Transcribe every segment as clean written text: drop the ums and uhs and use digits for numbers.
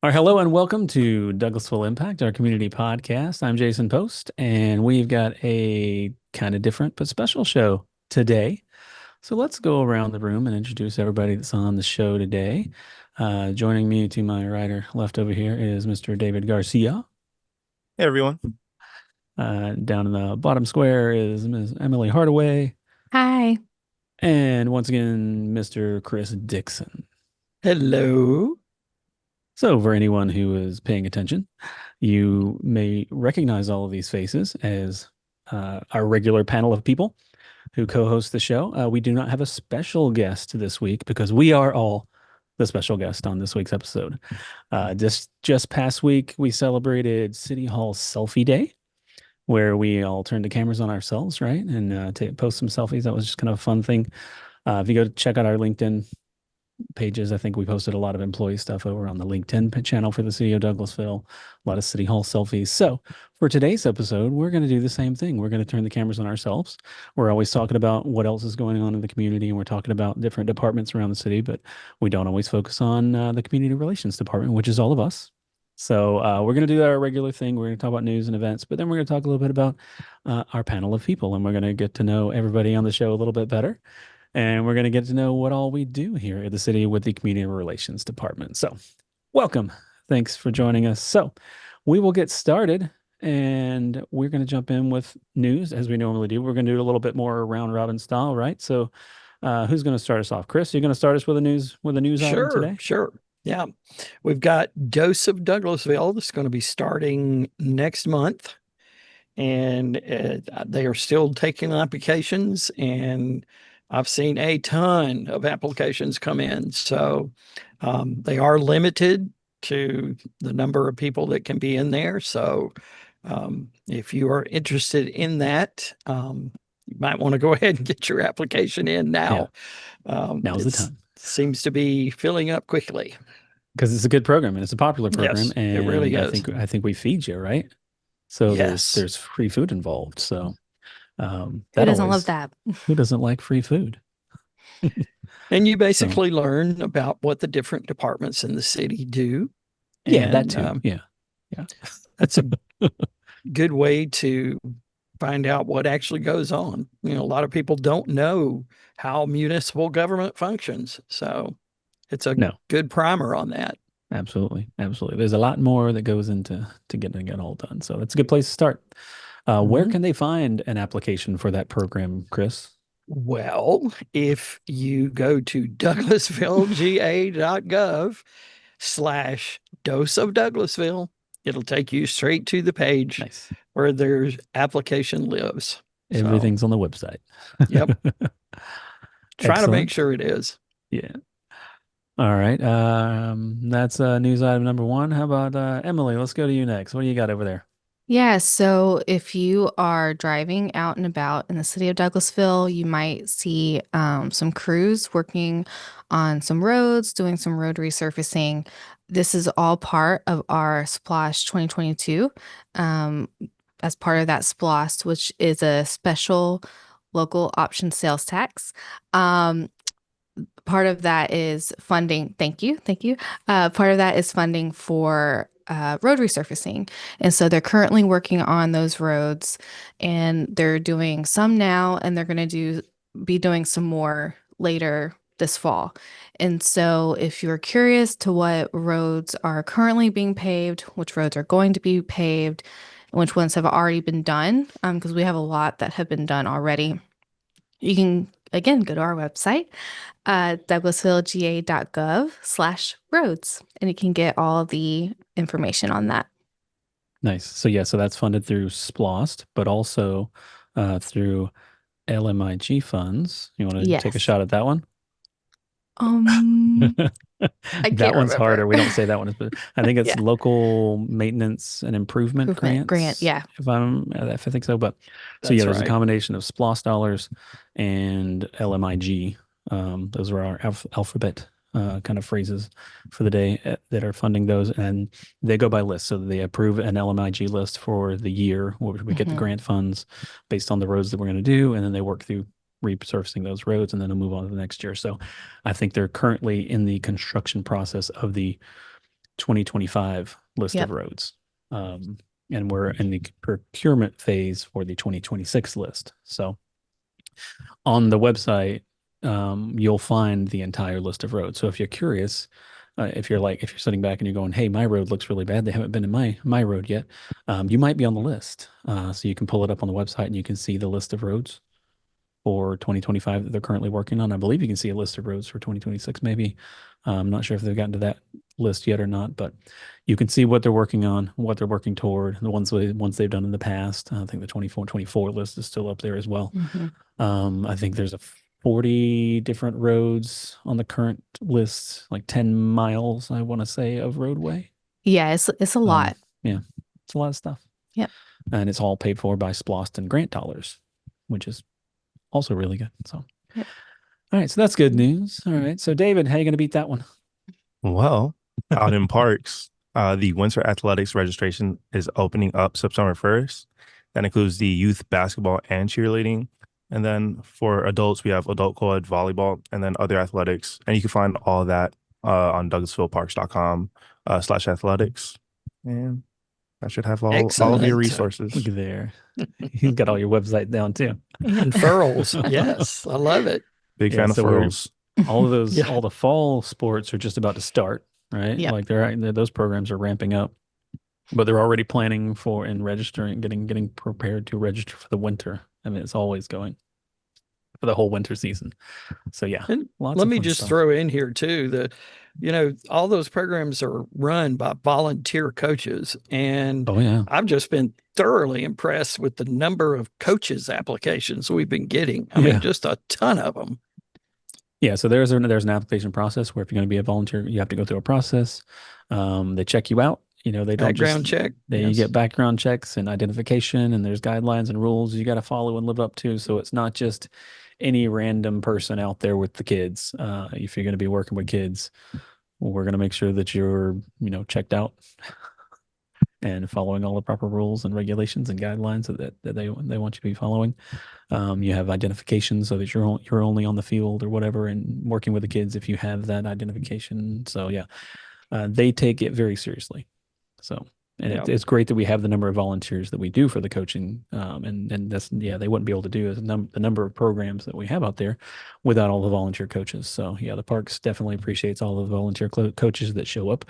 All right, hello and welcome to Douglasville Impact, our community podcast. I'm Jason Post, and we've got a kind of different but special show today. So let's go around the room and introduce everybody that's on the show today. Joining me to my right or left over here is Mr. David Garcia. Hey everyone. Down in the bottom square is Ms. Emily Hardaway. Hi. And once again, Mr. Chris Dixon. Hello. So, for anyone who is paying attention, you may recognize all of these faces as our regular panel of people who co-host the show. We do not have a special guest this week because we are all the special guest on this week's episode. Just past week, we celebrated City Hall Selfie Day, where we all turned the cameras on ourselves, right, and post some selfies. That was just kind of a fun thing. If you go check out our LinkedIn pages. I think we posted a lot of employee stuff over on the LinkedIn channel for the city of Douglasville, a lot of City Hall selfies. So for today's episode, we're going to do the same thing. We're going to turn the cameras on ourselves. We're always talking about what else is going on in the community, and we're talking about different departments around the city, but we don't always focus on the community relations department, which is all of us. So we're going to do our regular thing. We're going to talk about news and events, but then we're going to talk a little bit about our panel of people, and we're going to get to know everybody on the show a little bit better. And we're going to get to know what all we do here at the city with the Community Relations Department. So, welcome. Thanks for joining us. So, we will get started and we're going to jump in with news as we normally do. We're going to do a little bit more round robin style, right? So, who's going to start us off? Chris, you're going to start us with a news item today? Sure. Yeah. We've got Dose of Douglasville that's going to be starting next month. And they are still taking applications, and I've seen a ton of applications come in. So they are limited to the number of people that can be in there. So if you are interested in that, you might want to go ahead and get your application in now. Now's the time. Seems to be filling up quickly. Because it's a good program and it's a popular program. Yes, and it really is. I think we feed you, right? So Yes. there's free food involved. So Who doesn't love that? Who doesn't like free food? And you basically learn about what the different departments in the city do. Yeah, and, that too. Yeah. That's a good way to find out what actually goes on. You know, a lot of people don't know how municipal government functions. So it's a good primer on that. Absolutely. Absolutely. There's a lot more that goes into getting it all done. So that's a good place to start. Where can they find an application for that program, Chris? Well, if you go to douglasvillega.gov/dose of Douglasville, it'll take you straight to the page where their application lives. Everything's on the website. Yep. Trying to make sure it is. Yeah. All right. That's news item number one. How about Emily? Let's go to you next. What do you got over there? Yeah, so if you are driving out and about in the city of Douglasville, you might see some crews working on some roads, doing some road resurfacing. This is all part of our Splosh 2022. As part of that Splosh, which is a special local option sales tax. Part of that is funding. Thank you. Part of that is funding for road resurfacing. And so they're currently working on those roads, and they're doing some now, and they're going to be doing some more later this fall. And so if you're curious to what roads are currently being paved, which roads are going to be paved, and which ones have already been done, because we have a lot that have been done already, you can, again, go to our website, douglasvillega.gov/roads, and you can get all the information on that. Nice. So so that's funded through SPLOST, but also through LMIG funds. You want to take a shot at that one? That one's harder. We don't say that one, but I think it's local maintenance and improvement grants. Yeah. If I think so. But there's a combination of SPLOST dollars and LMIG. Those are our alphabet kind of phrases for the day that are funding those, and they go by list. So they approve an LMIG list for the year where we get the grant funds based on the roads that we're going to do, and then they work through resurfacing those roads, and then they'll move on to the next year. So I think they're currently in the construction process of the 2025 list of Yep. roads. And we're in the procurement phase for the 2026 list. So on the website, you'll find the entire list of roads. So if you're curious, if you're sitting back and you're going, "Hey, my road looks really bad. They haven't been in my road yet," you might be on the list. So you can pull it up on the website and you can see the list of roads for 2025 that they're currently working on. I believe you can see a list of roads for 2026, maybe. I'm not sure if they've gotten to that list yet or not, but you can see what they're working on, what they're working toward, the ones they've done in the past. I think the 24 list is still up there as well. I think there's a 40 different roads on the current list, like 10 miles, I want to say, of roadway. Yeah, it's a lot. Yeah, it's a lot of stuff. Yep. And it's all paid for by SPLOST and grant dollars, which is also really good. So, Yep. All right. So that's good news. All right. So David, how are you going to beat that one? Well, out in parks, the Winter Athletics registration is opening up September 1st. That includes the youth basketball and cheerleading. And then for adults, we have adult co-ed volleyball and then other athletics. And you can find all of that on douglasvilleparks.com/athletics. And that should have all of Excellent. your resources. Look there. You got all your website down too. And furls. Yes, I love it. Big Yeah, fan of so we're- furls. All of those, Yeah. all the fall sports are just about to start, right? Yep. Like those programs are ramping up, but they're already planning for and registering, getting prepared to register for the winter. I mean, it's always going for the whole winter season. So yeah, And lots let of me fun just stuff. throw in here too all those programs are run by volunteer coaches, and Oh yeah, I've just been thoroughly impressed with the number of coaches applications we've been getting. I Yeah. mean, just a ton of them. yeah. So there's an application process where if you're going to be a volunteer, you have to go through a process. They check you out. They don't Background just check. They Yes. get background checks and identification, and there's guidelines and rules you got to follow and live up to. So it's not just any random person out there with the kids. If you're going to be working with kids, we're going to make sure that you're, checked out and following all the proper rules and regulations and guidelines that they want you to be following. You have identification so that you're only on the field or whatever and working with the kids if you have that identification. So yeah, they take it very seriously. So, and Yeah. it's great that we have the number of volunteers that we do for the coaching. And that's, they wouldn't be able to do the number of programs that we have out there without all the volunteer coaches. So yeah, the parks definitely appreciates all the volunteer coaches that show up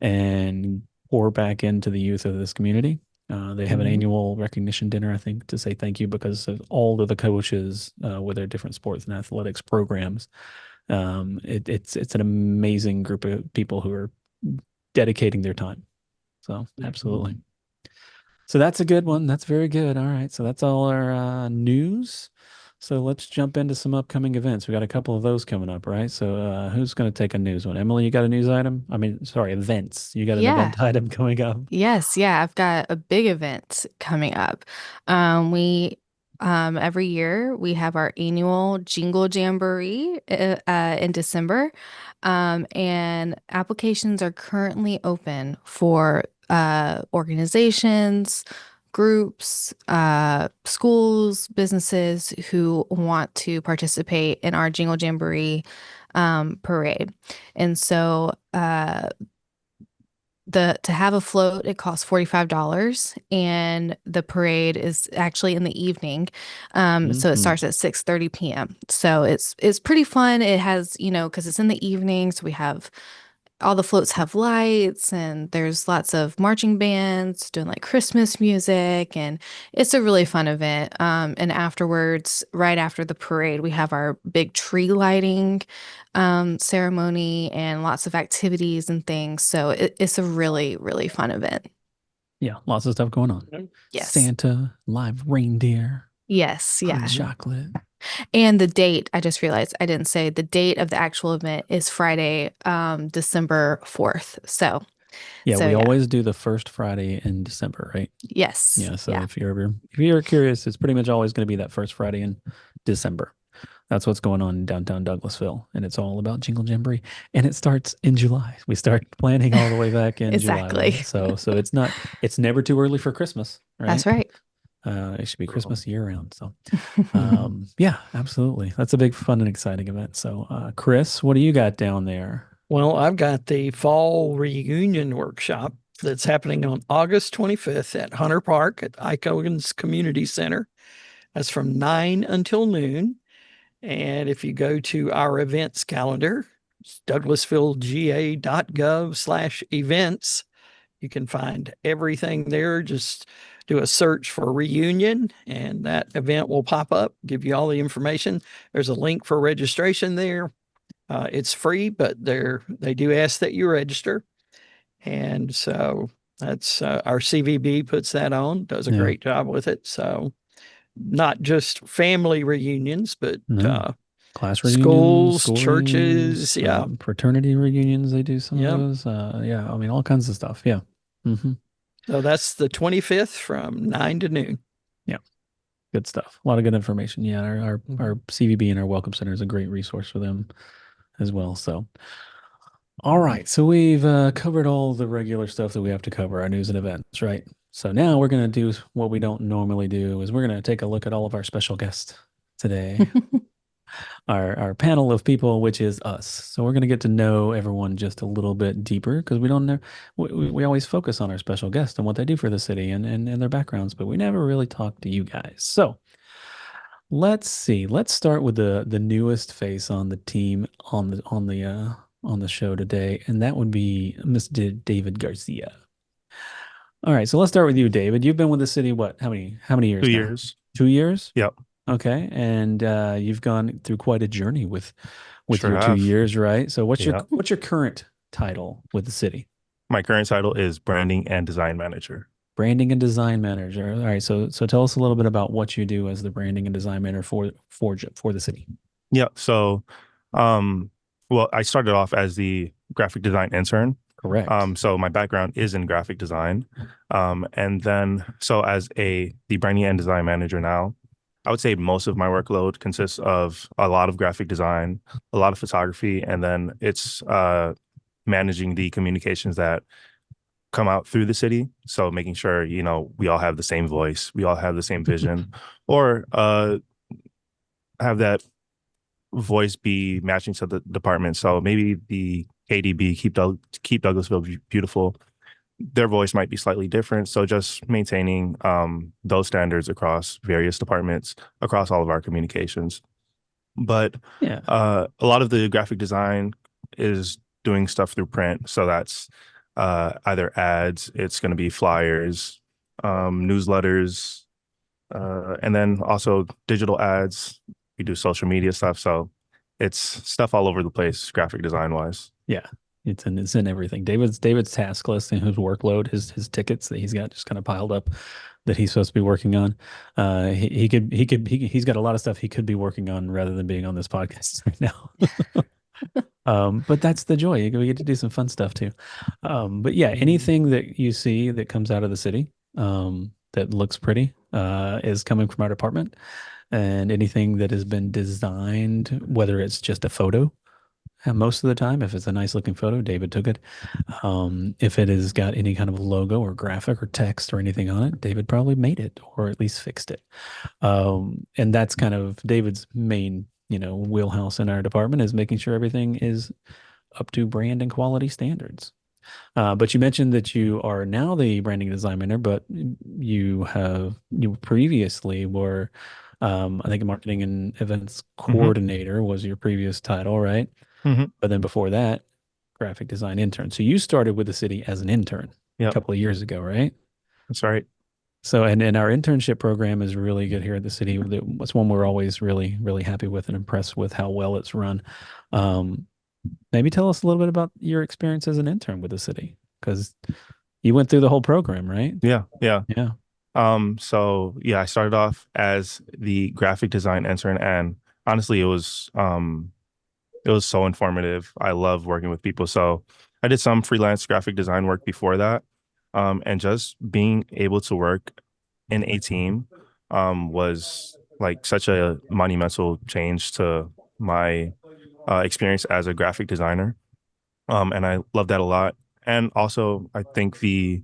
and pour back into the youth of this community. They have an Mhm. annual recognition dinner, I think, to say thank you because of all of the coaches with their different sports and athletics programs. It's an amazing group of people who are dedicating their time. So absolutely. So that's a good one. That's very good. All right. So that's all our news. So let's jump into some upcoming events. We got a couple of those coming up, right? So who's going to take a news one? Emily, you got a news item? I mean, sorry, events. You got an Yeah. event item coming up? Yes, yeah, I've got a big event coming up. We every year we have our annual Jingle Jamboree in December, and applications are currently open for organizations, groups, schools, businesses who want to participate in our Jingle Jamboree parade. And so to have a float, it costs $45, and the parade is actually in the evening. So it starts at 6:30 p.m. So it's pretty fun. It has, because it's in the evening, so we have all the floats have lights, and there's lots of marching bands doing like Christmas music, and it's a really fun event. And afterwards, right after the parade, we have our big tree lighting ceremony and lots of activities and things. So it's a really, really fun event. Yeah, lots of stuff going on. Yes. Santa, live reindeer, Yes. Yeah. hot chocolate. And the date, I just realized I didn't say the date of the actual event is Friday, December 4th. So Yeah, So, we yeah. always do the first Friday in December, right? yes. Yeah. So Yeah. if you're curious, it's pretty much always going to be that first Friday in December. That's what's going on in downtown Douglasville, and it's all about Jingle Jamboree. And it starts in July. We start planning all the way back in July. Exactly. Right? So it's never too early for Christmas, right? That's right. It should be Christmas year round. So yeah, absolutely. That's a big, fun, and exciting event. So Chris, what do you got down there? Well, I've got the fall reunion workshop that's happening on August 25th at Hunter Park at Icogans Community Center. That's from 9 until noon. And if you go to our events calendar, douglasvillega.gov/events, you can find everything there. Just do a search for reunion and that event will pop up, give you all the information. There's a link for registration there. It's free, but they do ask that you register. And so that's our CVB puts that on, does a Yeah. great job with it. So not just family reunions, but No. Class reunions, schools, school churches. reunions, Yeah. fraternity reunions. They do some of Yep. those. Yeah, I mean, all kinds of stuff. Yeah. Hmm. So that's the 25th from 9 to noon. Yeah. Good stuff. A lot of good information. Yeah. Our CVB and our Welcome Center is a great resource for them as well. So, all right. So we've covered all the regular stuff that we have to cover, our news and events, right? So now we're going to do what we don't normally do is we're going to take a look at all of our special guests today. Our panel of people, which is us. So we're going to get to know everyone just a little bit deeper because we don't know. We always focus on our special guests and what they do for the city and their backgrounds, but we never really talk to you guys. So let's see. Let's start with the newest face on the team on the show today, and that would be Mr. David Garcia. All right, so let's start with you, David. You've been with the city what? How many years 2 now? years. 2 years? Yep. Okay, and you've gone through quite a journey with Sure your 2 have. years, right? So Yeah. what's your current title with the city? My current title is Branding and Design Manager. Branding and design manager. All right, so tell us a little bit about what you do as the branding and design manager for the city. Yeah. So, well, I started off as the graphic design intern. Correct. So my background is in graphic design. And then so as the branding and design manager now, I would say most of my workload consists of a lot of graphic design, a lot of photography, and then it's managing the communications that come out through the city. So making sure, we all have the same voice, we all have the same vision, or have that voice be matching to the department. So maybe the KDB, keep Douglasville beautiful. Their voice might be slightly different. So just maintaining those standards across various departments, across all of our communications. But Yeah. a lot of the graphic design is doing stuff through print. So that's either ads, it's going to be flyers, newsletters, and then also digital ads. We do social media stuff. So it's stuff all over the place, graphic design wise. Yeah. It's in everything. David's task list and his workload, his tickets that he's got just kind of piled up that he's supposed to be working on. He's got a lot of stuff he could be working on rather than being on this podcast right now. But that's the joy. We get to do some fun stuff too. But yeah, anything that you see that comes out of the city, that looks pretty, is coming from our department. And anything that has been designed, whether it's just a photo, and most of the time, if it's a nice looking photo, David took it. If it has got any kind of logo or graphic or text or anything on it, David probably made it or at least fixed it. And that's kind of David's main, wheelhouse in our department is making sure everything is up to brand and quality standards. But you mentioned that you are now the branding design manager, but you previously were, I think, marketing and events coordinator was your previous title, right? Mm-hmm. But then before that, graphic design intern. So you started with the city as an intern a couple of years ago, right? That's right. So, and our internship program is really good here at the city. It's one we're always really, really happy with and impressed with how well it's run. Maybe tell us a little bit about your experience as an intern with the city, because you went through the whole program, right? Yeah. So I started off as the graphic design intern, and honestly, it was so informative. I love working with people. So I did some freelance graphic design work before that. And just being able to work in a team was like such a monumental change to my experience as a graphic designer. And I love that a lot. And also, I think the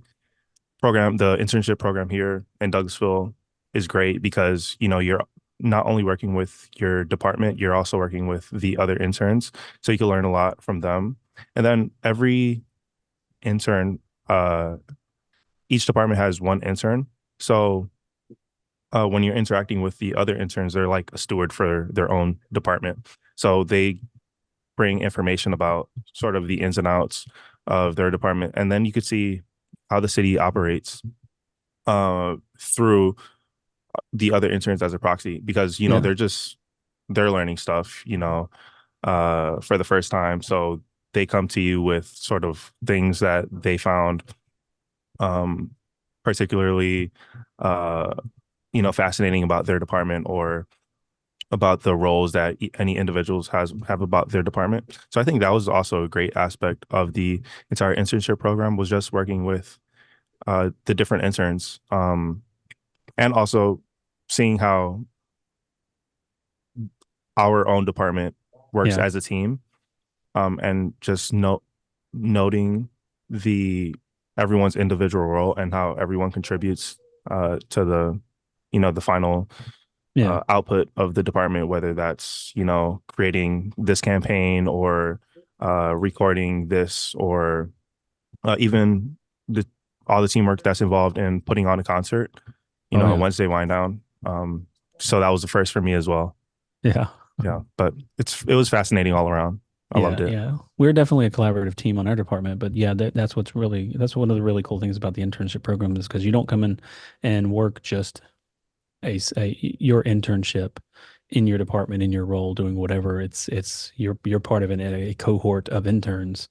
internship program here in Douglasville is great because, you're not only working with your department, you're also working with the other interns. So you can learn a lot from them. And then every intern, each department has one intern. So when you're interacting with the other interns, they're like a steward for their own department. So they bring information about sort of the ins and outs of their department. And then you could see how the city operates through the other interns as a proxy, because, Yeah. they're learning stuff, for the first time. So they come to you with sort of things that they found um, particularly, uh, fascinating about their department, or about the roles that any individuals have about their department. So I think that was also a great aspect of the entire internship program, was just working with the different interns, and also seeing how our own department works Yeah. as a team, and just noting the everyone's individual role and how everyone contributes to the final Yeah. output of the department, whether that's creating this campaign, or recording this, or even the all the teamwork that's involved in putting on a concert, Oh, a yeah. Wednesday wind down. So that was the first for me as well. Yeah. Yeah, but it was fascinating all around. I Yeah, loved it. yeah. We're definitely a collaborative team on our department, but yeah, that's that's one of the really cool things about the internship program, is because you don't come in and work just your internship in your department, in your role, doing whatever. It's you're part of a cohort of interns,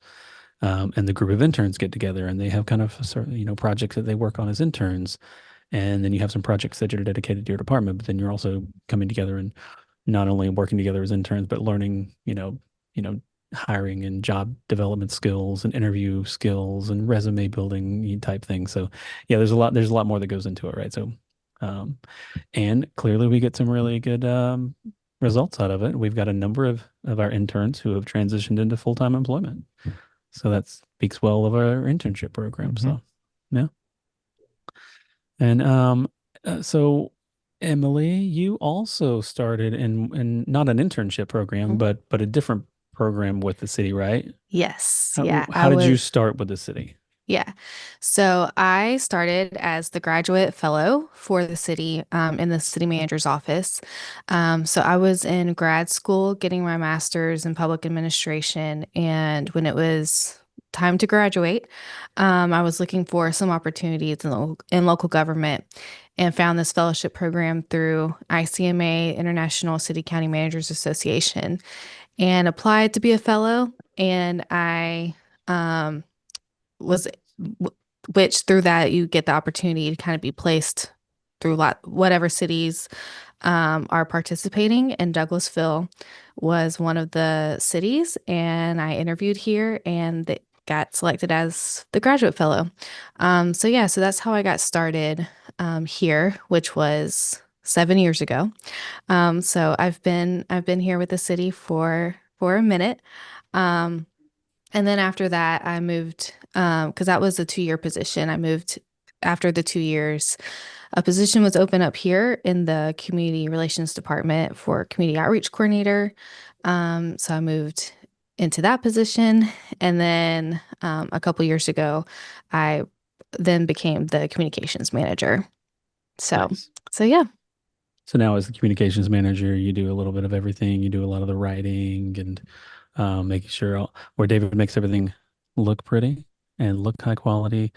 and the group of interns get together and they have kind of certain, projects that they work on as interns, and then you have some projects that are dedicated to your department, but then you're also coming together and not only working together as interns, but learning, hiring and job development skills and interview skills and resume building type things. So yeah, there's a lot more that goes into it, right? So, um, and clearly we get some really good, results out of it. We've got a number of our interns who have transitioned into full-time employment. So that speaks well of our internship program. So, yeah. And so Emily, you also started in not an internship program, Mhm. but a different program with the city, right? Yes. How, Yeah. how did you start with the city? Yeah. So I started as the graduate fellow for the city in the city manager's office. So I was in grad school getting my master's in public administration. And when it was time to graduate, I was looking for some opportunities in local government, and found this fellowship program through ICMA, International City County Managers Association, and applied to be a fellow. And I um, was which through that you get the opportunity to kind of be placed through whatever cities are participating. And Douglasville was one of the cities, and I interviewed here and got selected as the graduate fellow. So yeah, so that's how I got started here, which was 7 years ago. So I've been here with the city for a minute. Um, and then after that, I moved because that was a 2 year position. I moved after the 2 years. A position was open up here in the community relations department for community outreach coordinator. So I moved into that position, and then a couple years ago, I then became the communications manager. So, Nice. so yeah, So now as the communications manager, you do a little bit of everything. You do a lot of the writing and, making sure where David makes everything look pretty and look high quality.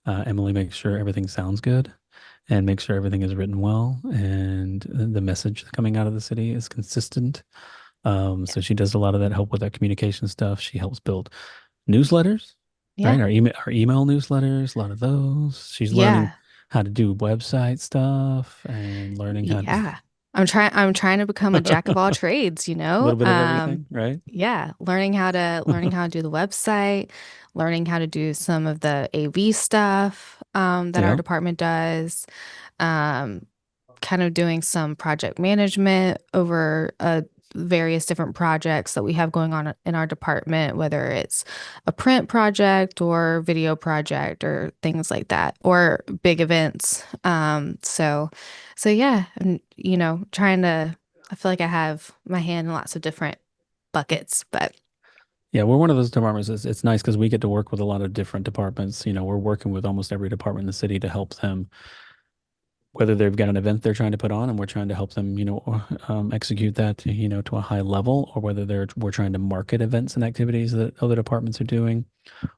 Emily makes sure everything sounds good and makes sure everything is written well and the message coming out of the city is consistent. yeah, So she does a lot of that help with our communication stuff. She helps build newsletters, yeah, right? Our email newsletters, a lot of those. She's learning yeah. how to do website stuff and learning how to Yeah. I'm trying to become a jack of all trades, a little bit of everything, right? Yeah, learning how to do the website, learning how to do some of the AV stuff that our Yeah. department does. Um kind of doing some project management over various different projects that we have going on in our department, whether it's a print project or video project or things like that, or big events. So yeah, and trying to. I feel like I have my hand in lots of different buckets, but Yeah, we're one of those departments. It's nice because we get to work with a lot of different departments. We're working with almost every department in the city to help them, whether they've got an event they're trying to put on and we're trying to help them, execute that, to a high level, or whether we're trying to market events and activities that other departments are doing.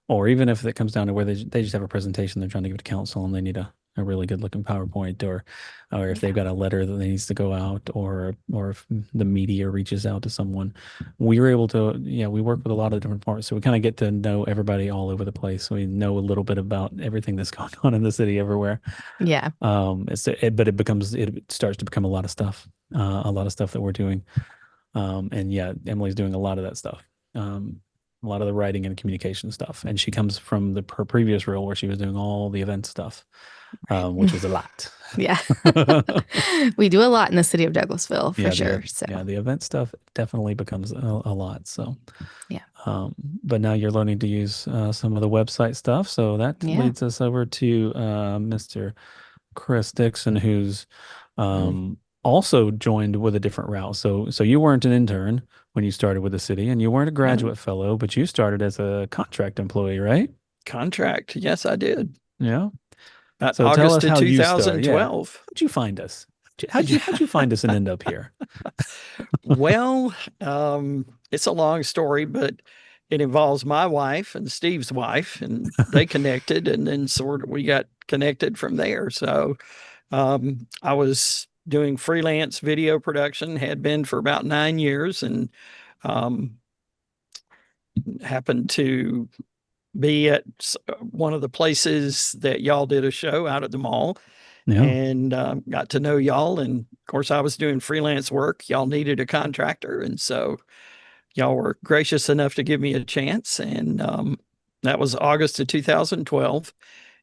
Or even if it comes down to where they just have a presentation they're trying to give to council and they need a really good looking PowerPoint, or if they've Yeah. got a letter that needs to go out, or if the media reaches out to someone, we were able to, we work with a lot of different departments. So we kind of get to know everybody all over the place. We know a little bit about everything that's going on in the city everywhere. Yeah. But it starts to become a lot of stuff that we're doing. And yeah, Emily's doing a lot of that stuff. A lot of the writing and communication stuff. And she comes from her previous role where she was doing all the event stuff, which is a lot. Yeah. We do a lot in the city of Douglasville for Yeah, sure. So the event stuff definitely becomes a lot. So yeah. but now you're learning to use some of the website stuff. So that Yeah. leads us over to Mr. Chris Dixon, who's also joined with a different route. So you weren't an intern when you started with the city, and you weren't a graduate fellow, but you started as a contract employee, right? Contract. Yes, I did. Yeah. So tell August us of how you started. Yeah. 2012. How'd you find us? How'd you find us and end up here? Well, it's a long story, but it involves my wife and Steve's wife, and they connected, and then sort of we got connected from there. So I was doing freelance video production, had been for about 9 years, and um, happened to be at one of the places that y'all did a show out at the mall, Yeah. and got to know y'all. And of course, I was doing freelance work. Y'all needed a contractor, and so y'all were gracious enough to give me a chance. And that was August of 2012.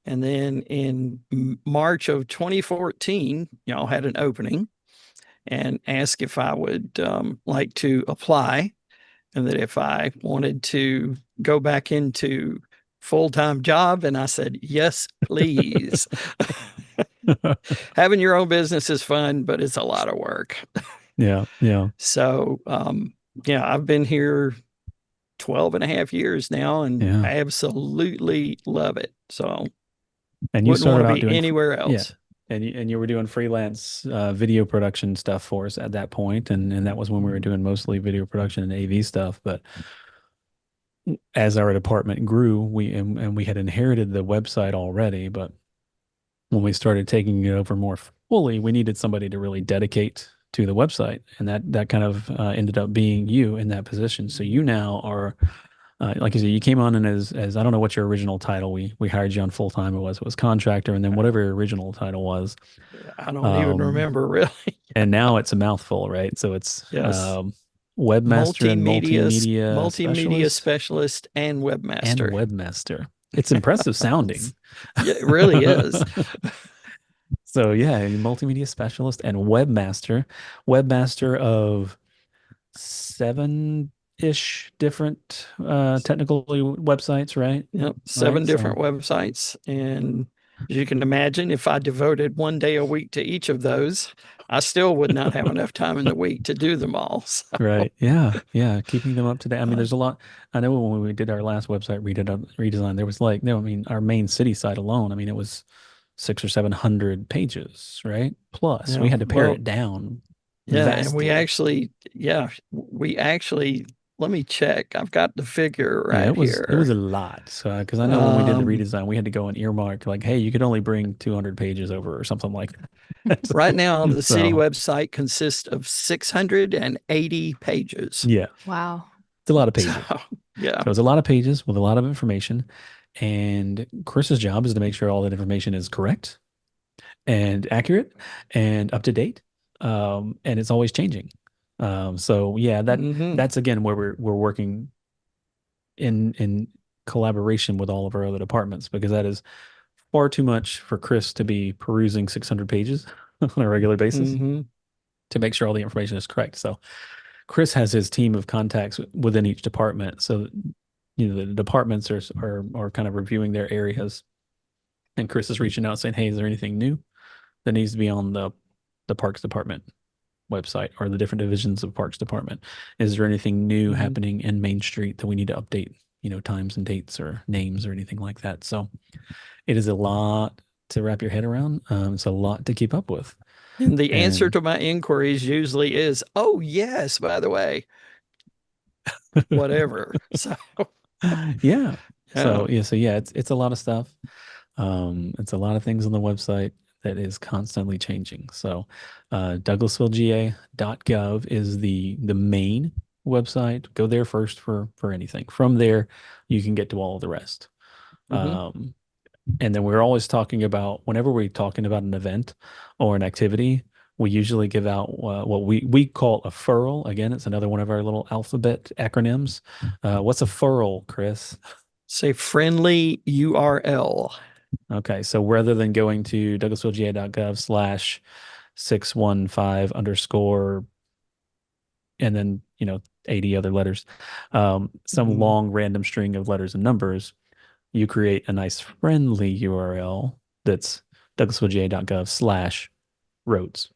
And then in March of 2014, y'all had an opening and asked if I would like to apply, and that if I wanted to go back into full-time job. And I said, yes, please. Having your own business is fun, but it's a lot of work. Yeah. Yeah. So, yeah, I've been here 12 and a half years now, and Yeah. I absolutely love it. So And you wouldn't want started to out be doing anywhere yeah. else. And you were doing freelance video production stuff for us at that point, and that was when we were doing mostly video production and AV stuff. But as our department grew, we had inherited the website already, but when we started taking it over more fully, we needed somebody to really dedicate to the website, and that kind of ended up being you in that position. So you now are, like you said, you came on and as I don't know what your original title. We hired you on full time. It was contractor, and then whatever your original title was. I don't even remember really. And now it's a mouthful, right? So it's Yes. webmaster and Multimedia specialist and and webmaster. webmaster. It's impressive sounding. Yeah, it really is. So yeah, multimedia specialist and webmaster of 7-ish different technical websites, right? Yep, 7 Right. different websites. And as you can imagine, if I devoted one day a week to each of those, I still would not have enough time in the week to do them all. So, Right. Yeah. Yeah. Keeping them up to date. I mean, there's a lot. I know when we did our last website redesign, there was like, no, I mean, our main city site alone, I mean, it was 600 or 700 pages, right? Plus, we yeah, had to pare well, it down yeah, and vastly. we actually, let me check. I've got the figure Yeah, right it was here. a lot. So, because I know when we did the Um, redesign, we had to go and earmark like, hey, you could only bring 200 pages over or something like that. right now, the city So, website consists of 680 pages. yeah, Wow. it's a lot of pages. So, yeah. So it's a lot of pages with a lot of information. And Chris's job is to make sure all that information is correct and accurate and up to date. And it's always changing. So yeah, Mhm. that's again where we're working in collaboration with all of our other departments, because that is far too much for Chris to be perusing 600 pages on a regular basis Mhm. to make sure all the information is correct. So Chris has his team of contacts within each department. So the departments are kind of reviewing their areas, and Chris is reaching out saying, "Hey, is there anything new that needs to be on the parks department?" website or the different divisions of Parks Department? Is there anything new happening in Main Street that we need to update, times and dates or names or anything like that? So it is a lot to wrap your head around. It's a lot to keep up with. And the answer to my inquiries usually is, oh, yes, by the way, whatever. So, yeah. So it's a lot of stuff. It's a lot of things on the website that is constantly changing. So DouglasvilleGA.gov is the main website. Go there first for anything. From there, you can get to all of the rest. And then we're always talking about, whenever we're talking about an event or an activity, we usually give out what we call a furl. Again, it's another one of our little alphabet acronyms. What's a furl, Chris? say friendly URL. Okay, so rather than going to douglasvillega.gov/615 underscore and then 80 other letters, some long random string of letters and numbers, you create a nice friendly URL that's douglasvillega.gov/roads.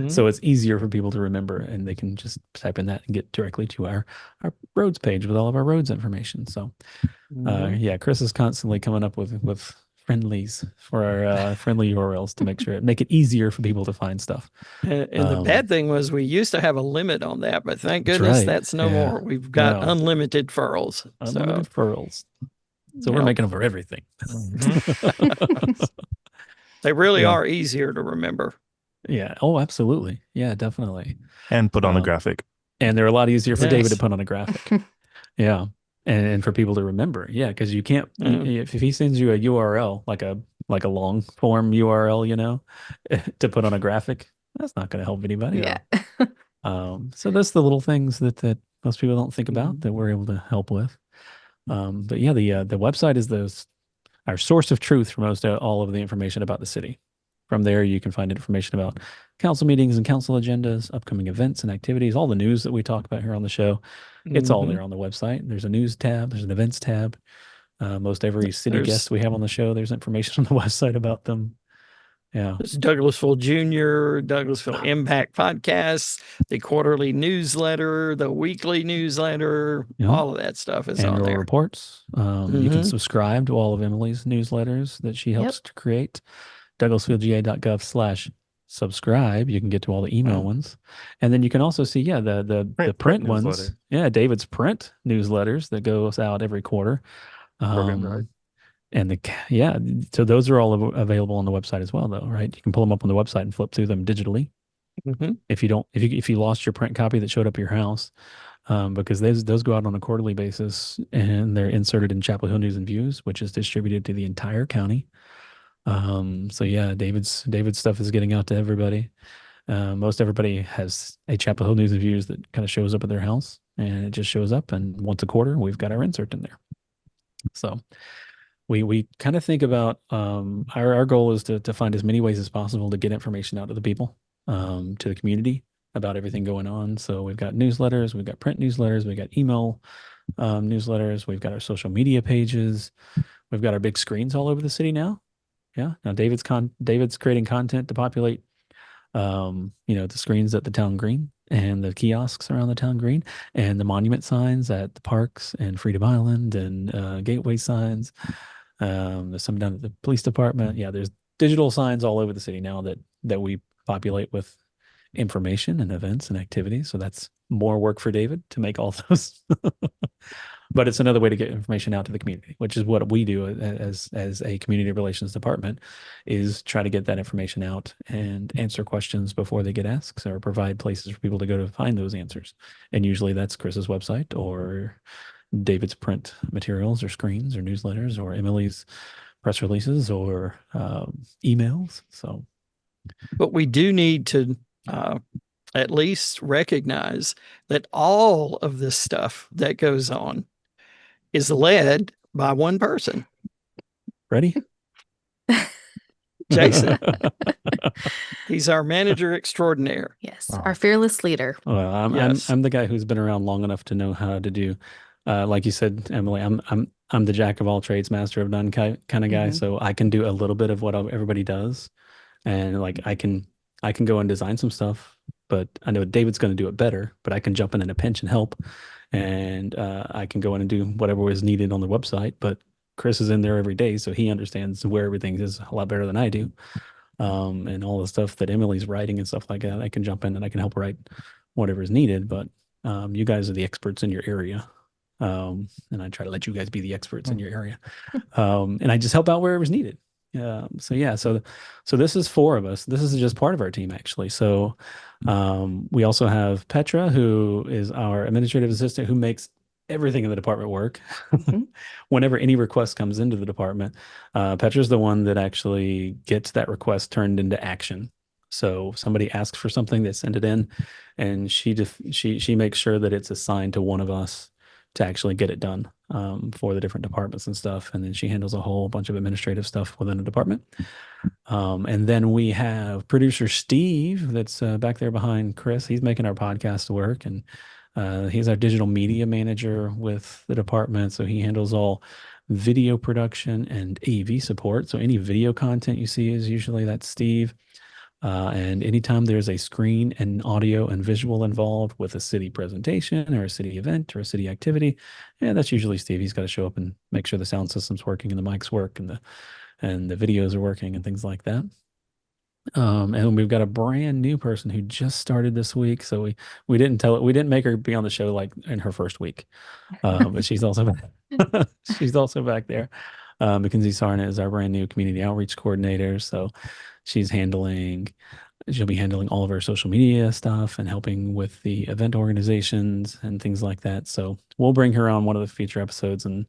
So it's easier for people to remember, and they can just type in that and get directly to our roads page with all of our roads information. So Chris is constantly coming up with friendlies for our friendly URLs to make it easier for people to find stuff. And the bad thing was we used to have a limit on that, but thank goodness that's no more. We've got unlimited furls. Unlimited furls. So we're making them for everything. They really are easier to remember. Yeah. Oh, absolutely. Yeah, definitely. And put on a graphic. And they're a lot easier for David to put on a graphic. Yeah. And for people to remember. Yeah, because you can't, if he sends you a URL, like a long form URL, to put on a graphic, that's not going to help anybody. Yeah. So that's the little things that most people don't think about that we're able to help with. But yeah, the website is our source of truth for most all of the information about the city. From there, you can find information about council meetings and council agendas, upcoming events and activities, all the news that we talk about here on the show. It's all there on the website. There's a news tab. There's an events tab. Most every city guest we have on the show, there's information on the website about them. Yeah. There's Douglasville Junior, Douglasville Impact Podcasts, the quarterly newsletter, the weekly newsletter, all of that stuff is on there. Annual reports. You can subscribe to all of Emily's newsletters that she helps to create. douglasvillega.gov/subscribe. You can get to all the email ones. And then you can also see, the print ones. Newsletter. Yeah, David's print newsletters that goes out every quarter. And so those are all available on the website as well, though, right? You can pull them up on the website and flip through them digitally. If you lost your print copy that showed up at your house, because those go out on a quarterly basis and they're inserted in Chapel Hill News and Views, which is distributed to the entire county. David's stuff is getting out to everybody. Most everybody has a Chapel Hill News and Views that kind of shows up at their house, and it just shows up, and once a quarter we've got our insert in there. So we kind of think about our goal is to find as many ways as possible to get information out to the people, to the community about everything going on. So we've got newsletters, we've got print newsletters, we've got email newsletters, we've got our social media pages, we've got our big screens all over the city now. Yeah. Now David's creating content to populate, the screens at the town green and the kiosks around the town green and the monument signs at the parks and Freedom Island and gateway signs. There's some down at the police department. Yeah, there's digital signs all over the city now that we populate with information and events and activities. So that's more work for David to make all those. But it's another way to get information out to the community, which is what we do as a community relations department, is try to get that information out and answer questions before they get asked, or provide places for people to go to find those answers. And usually that's Chris's website or David's print materials or screens or newsletters or Emily's press releases or emails. So, but we do need to at least recognize that all of this stuff that goes on is led by one person. Ready? Jason. He's our manager extraordinaire. Yes, our fearless leader. Well, I'm the guy who's been around long enough to know how to do, like you said, Emily. I'm the jack of all trades, master of none kind of guy. So I can do a little bit of what everybody does, and like I can I can go and design some stuff, but I know David's going to do it better, but I can jump in a pinch and help. And I can go in and do whatever is needed on the website. But Chris is in there every day, so he understands where everything is a lot better than I do. And all the stuff that Emily's writing and stuff like that, I can jump in and I can help write whatever is needed. But you guys are the experts in your area. And I try to let you guys be the experts in your area. And I just help out wherever's needed. So yeah, so this is four of us. This is just part of our team actually. So we also have Petra, who is our administrative assistant, who makes everything in the department work. Whenever any request comes into the department, Petra's the one that actually gets that request turned into action. So somebody asks for something, they send it in, and she makes sure that it's assigned to one of us to actually get it done for the different departments and stuff. And then she handles a whole bunch of administrative stuff within the department. And then we have producer Steve that's back there behind Chris. He's making our podcast work, and he's our digital media manager with the department. So he handles all video production and AV support. So any video content you see is usually that's Steve. And anytime there's a screen and audio and visual involved with a city presentation or a city event or a city activity, yeah, that's usually Steve. He's got to show up and make sure the sound system's working and the mics work and the videos are working and things like that. And we've got a brand new person who just started this week. So we didn't make her be on the show like in her first week. But she's also she's also back there. Mackenzie Sarna is our brand new community outreach coordinator. So she'll be handling all of our social media stuff and helping with the event organizations and things like that. So we'll bring her on one of the future episodes and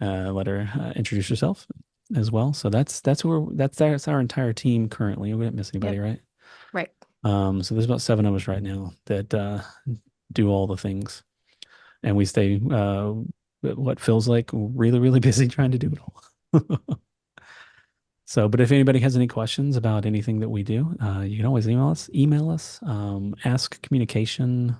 let her introduce herself as well. So that's our entire team currently. We didn't miss anybody, right? Right. So there's about 7 of us right now that do all the things, and we stay what feels like really, really busy trying to do it all. So, but if anybody has any questions about anything that we do, you can always email us, ask communication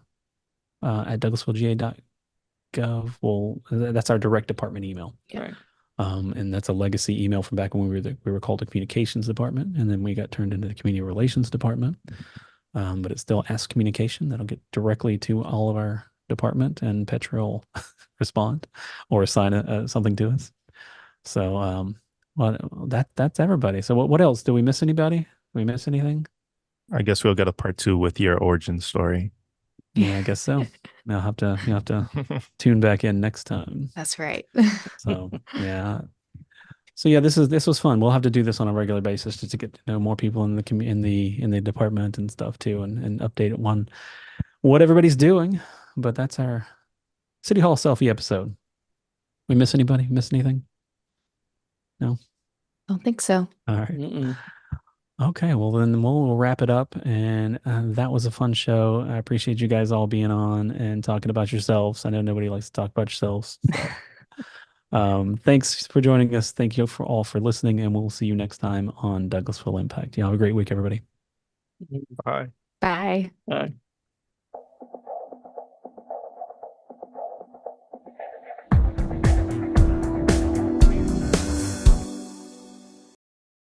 at douglasvillega.gov. Well, that's our direct department email. Right. And that's a legacy email from back when we were called the communications department, and then we got turned into the community relations department. But it's still ask communication. That'll get directly to all of our department, and Petra will respond or assign something to us. So, well, that's everybody. So what else? Did we miss anybody? Did we miss anything? I guess we'll get a part 2 with your origin story. Yeah, I guess so. You'll have to tune back in next time. That's right. So yeah. So yeah, this was fun. We'll have to do this on a regular basis just to get to know more people in the department and stuff too, and update on what everybody's doing. But that's our City Hall selfie episode. We miss anybody? Miss anything? No? Don't think so. All right. Mm-mm. Okay, well then we'll wrap it up, and that was a fun show. I appreciate you guys all being on and talking about yourselves. I know nobody likes to talk about yourselves. So, thanks for joining us. Thank you all for listening, and we'll see you next time on Douglasville Impact. You have a great week, everybody. Bye. Bye. Bye.